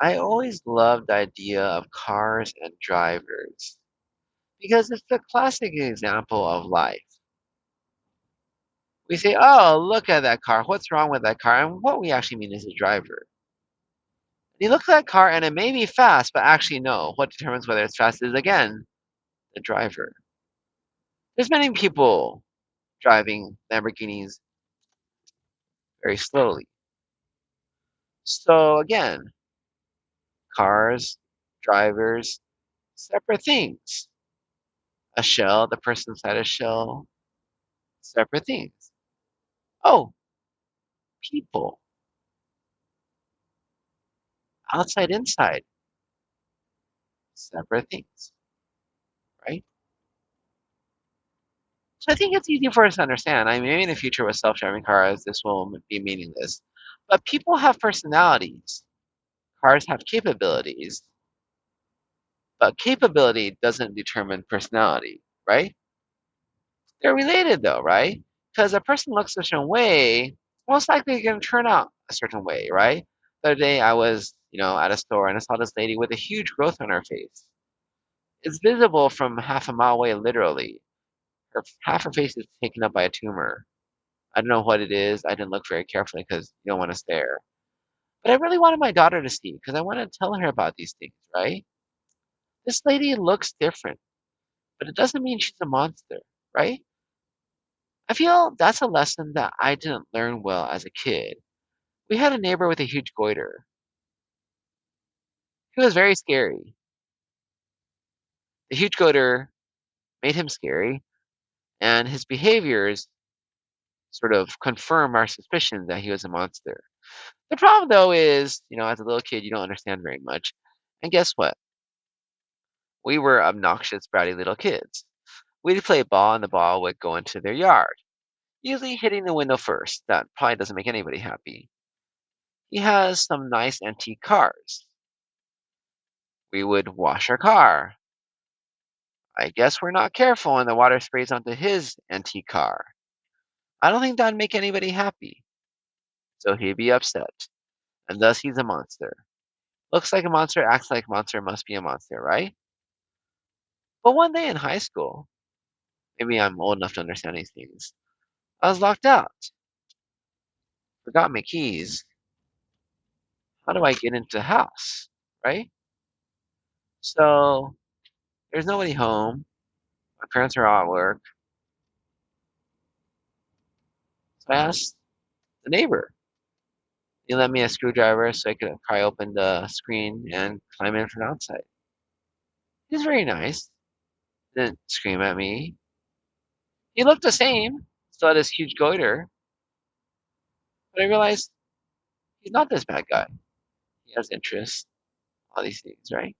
I always loved the idea of cars and drivers because it's the classic example of life. We say, oh, look at that car. What's wrong with that car? And what we actually mean is the driver. You look at that car and it may be fast, but actually, no. What determines whether it's fast is, again, the driver. There's many people driving Lamborghinis very slowly. So, again, cars, drivers, separate things. A shell, the person inside a shell, separate things. Oh, people, outside, inside, separate things, right? So I think it's easy for us to understand. I mean, maybe in the future with self-driving cars, this will be meaningless. But people have personalities. Cars have capabilities, but capability doesn't determine personality, right? They're related though, right? Because a person looks a certain way, most likely going to turn out a certain way, right? The other day I was, at a store and I saw this lady with a huge growth on her face. It's visible from half a mile away, literally. Half her face is taken up by a tumor. I don't know what it is. I didn't look very carefully because you don't want to stare. But I really wanted my daughter to see because I want to tell her about these things, right? This lady looks different, but it doesn't mean she's a monster, right? I feel that's a lesson that I didn't learn well as a kid. We had a neighbor with a huge goiter. He was very scary. The huge goiter made him scary, and his behaviors sort of confirm our suspicion that he was a monster. The problem, though, is, as a little kid, you don't understand very much. And guess what? We were obnoxious, bratty little kids. We'd play ball, and the ball would go into their yard, usually hitting the window first. That probably doesn't make anybody happy. He has some nice antique cars. We would wash our car. I guess we're not careful and the water sprays onto his antique car. I don't think that'd make anybody happy. So he'd be upset. And thus he's a monster. Looks like a monster, acts like a monster, must be a monster, right? But one day in high school, maybe I'm old enough to understand these things, I was locked out. Forgot my keys. How do I get into the house? Right? So there's nobody home. My parents are all at work. So I asked the neighbor. He lent me a screwdriver so I could pry open the screen and climb in from outside. He was very nice. Didn't scream at me. He looked the same. Still had this huge goiter. But I realized he's not this bad guy. He has interests, all these things, right?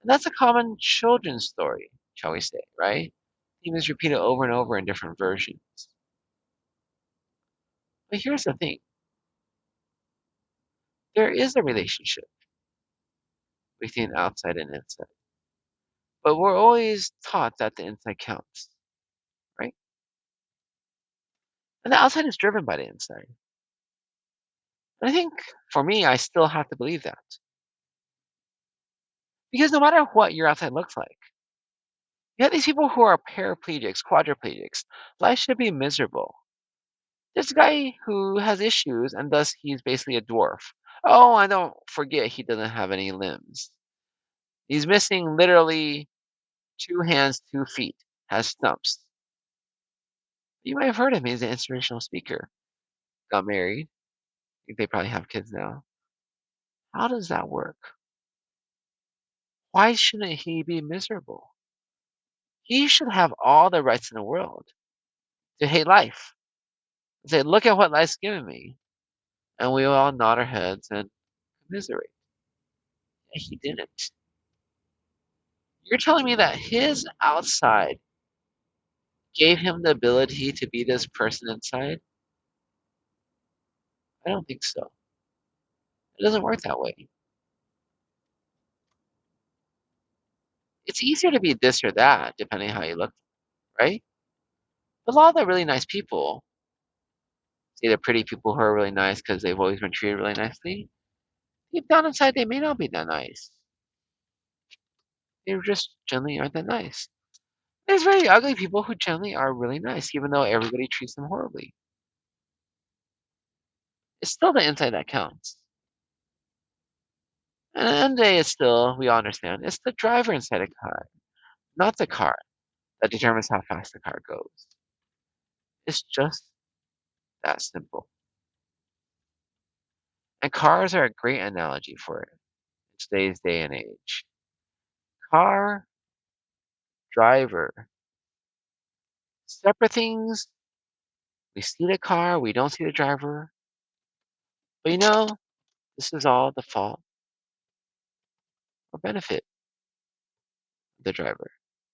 And that's a common children's story, shall we say, right? Theme is repeated over and over in different versions. But here's the thing. There is a relationship between outside and inside. But we're always taught that the inside counts, right? And the outside is driven by the inside. And I think for me, I still have to believe that. Because no matter what your outside looks like, you have these people who are paraplegics, quadriplegics. Life should be miserable. This guy who has issues and thus he's basically a dwarf. Oh, and don't forget he doesn't have any limbs. He's missing literally 2 hands, 2 feet, has stumps. You might have heard him. He's an inspirational speaker. Got married. I think they probably have kids now. How does that work? Why shouldn't he be miserable? He should have all the rights in the world to hate life. And say, look at what life's given me. And we all nod our heads and commiserate. And he didn't. You're telling me that his outside gave him the ability to be this person inside? I don't think so. It doesn't work that way. It's easier to be this or that, depending on how you look, right? But a lot of the really nice people, see the pretty people who are really nice because they've always been treated really nicely, deep down inside, they may not be that nice. They just generally aren't that nice. There's very ugly people who generally are really nice, even though everybody treats them horribly. It's still the inside that counts. And at the end of the day, it's still, we all understand, it's the driver inside a car, not the car, that determines how fast the car goes. It's just that simple. And cars are a great analogy for it in today's day and age. Car, driver, separate things. We see the car, we don't see the driver. But this is all the fault or benefit of the driver.